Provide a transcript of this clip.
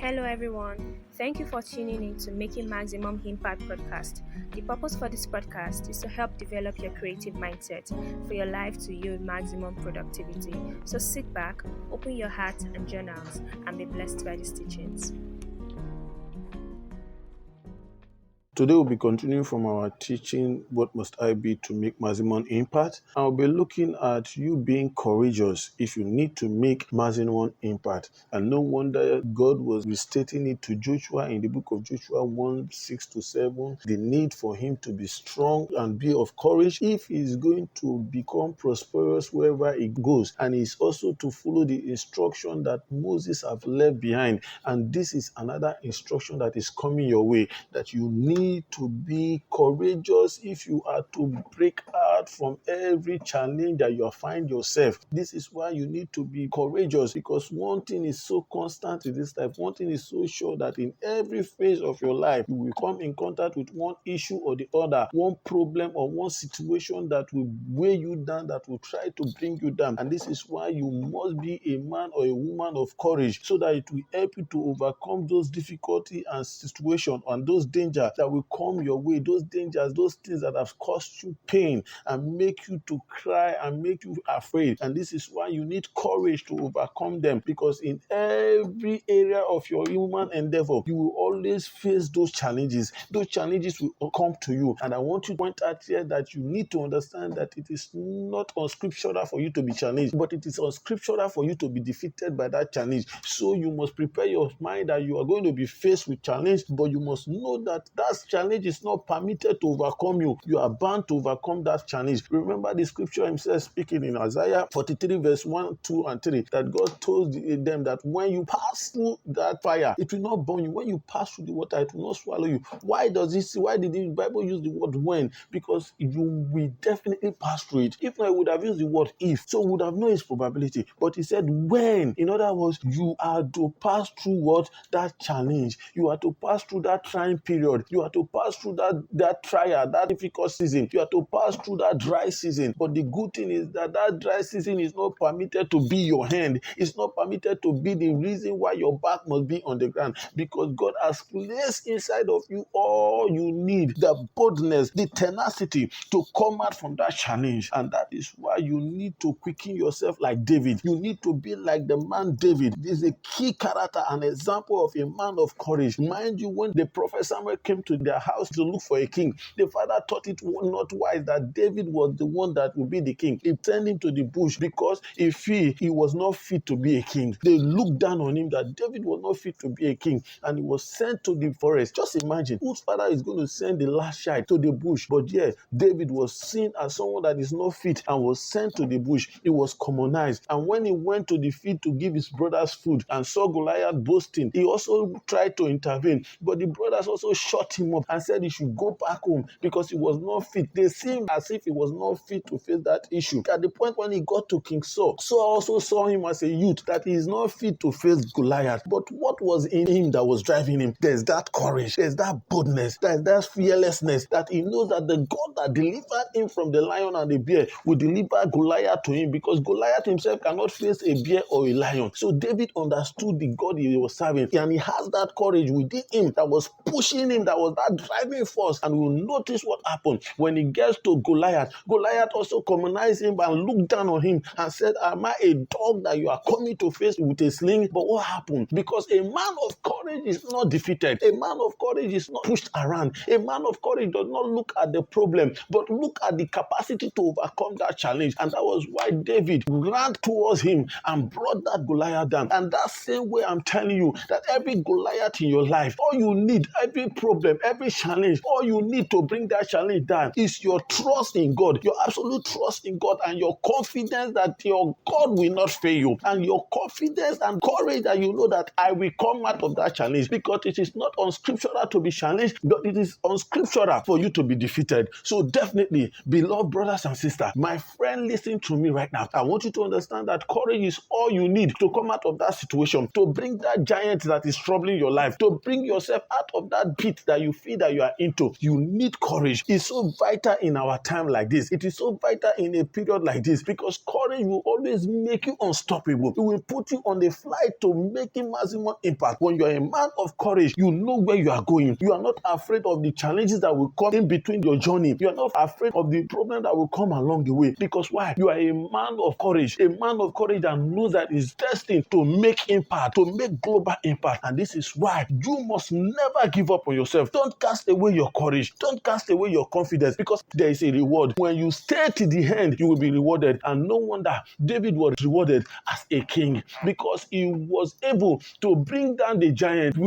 Hello, everyone. Thank you for tuning in to Making Maximum Impact podcast. The purpose for this podcast is to help develop your creative mindset for your life to yield maximum productivity. So sit back, open your heart and journals, and be blessed by these teachings. Today we'll be continuing from our teaching, What Must I Be to Make Maximum Impact? And we'll be looking at you being courageous if you need to make maximum impact. And no wonder God was restating it to Joshua in the book of Joshua 1:6-7, the need for him to be strong and be of courage if he's going to become prosperous wherever he goes. And he's also to follow the instruction that Moses have left behind. And this is another instruction that is coming your way, that you need to be courageous if you are to break out from every challenge that you find yourself. This is why you need to be courageous, because one thing is so constant in this life, one thing is so sure, that in every phase of your life you will come in contact with one issue or the other, one problem or one situation that will weigh you down, that will try to bring you down. And this is why you must be a man or a woman of courage, so that it will help you to overcome those difficulties and situations and those dangers that will come your way, those dangers, those things that have caused you pain and make you to cry and make you afraid. And this is why you need courage to overcome them, because in every area of your human endeavor, you will always face those challenges. Those challenges will come to you. And I want you to point out here that you need to understand that it is not unscriptural for you to be challenged, but it is unscriptural for you to be defeated by that challenge. So you must prepare your mind that you are going to be faced with challenge, but you must know that that challenge is not permitted to overcome you. You are bound to overcome that challenge. Remember the scripture himself speaking in Isaiah 43 verse 1, 2, and 3, that God told them that when you pass through that fire, it will not burn you. When you pass through the water, it will not swallow you. Why did the Bible use the word when? Because you will definitely pass through it. If not, it would have used the word if. So we would have known its probability. But he said when. In other words, you are to pass through what? That challenge. You are to pass through that trying period. You are to pass through that trial, that difficult season. You are to pass through that dry season. But the good thing is that dry season is not permitted to be your hand. It's not permitted to be the reason why your back must be on the ground, because God has placed inside of you all you need, the boldness, the tenacity to come out from that challenge. And that is why you need to quicken yourself like David. You need to be like the man David. This is a key character, an example of a man of courage. Mind you, when the prophet Samuel came to their house to look for a king, the father thought it not wise that David was the one that would be the king. He sent him to the bush because he was not fit to be a king. They looked down on him that David was not fit to be a king, and he was sent to the forest. Just imagine, whose father is going to send the last child to the bush? But yeah, David was seen as someone that is not fit and was sent to the bush. He was commonized. And when he went to the field to give his brothers food and saw Goliath boasting, he also tried to intervene. But the brothers also shut him up and said he should go back home because he was not fit. They seemed as if he was not fit to face that issue. At the point when he got to King Saul also saw him as a youth, that he is not fit to face Goliath. But what was in him that was driving him? There's that courage, there's that boldness, there's that fearlessness, that he knows that the God that delivered him from the lion and the bear will deliver Goliath to him, because Goliath himself cannot face a bear or a lion. So David understood the God he was serving, and he has that courage within him that was pushing him, that was that driving force. And we'll notice what happened when he gets to Goliath. Goliath also commonized him and looked down on him and said, am I a dog that you are coming to face with a sling? But what happened? Because a man of courage is not defeated. A man of courage is not pushed around. A man of courage does not look at the problem, but look at the capacity to overcome that challenge. And that was why David ran towards him and brought that Goliath down. And that same way, I'm telling you that every Goliath in your life, all you need, every problem, every challenge, all you need to bring that challenge down is your trust in God, your absolute trust in God, and your confidence that your God will not fail you, and your confidence and courage that you know that I will come out of that challenge, because it is not unscriptural to be challenged, but it is unscriptural for you to be defeated. So definitely, beloved brothers and sisters, my friend, listen to me right now. I want you to understand that courage is all you need to come out of that situation, to bring that giant that is troubling your life, to bring yourself out of that pit that you feel that you are into. You need courage. It's so vital in our time like this. It is so vital in a period like this, because courage will always make you unstoppable. It will put you on the flight to making maximum impact. When you are a man of courage. You know where you are going. You are not afraid of the challenges that will come in between your journey. You are not afraid of the problem that will come along the way. Because why? You are a man of courage. A man of courage that knows that is destined to make impact, to make global impact. And this is why you must never give up on yourself. Don't cast away your courage. Don't cast away your confidence, because there is a reward. When you stay to the end, you will be rewarded. And no wonder David was rewarded as a king, because he was able to bring down the giant with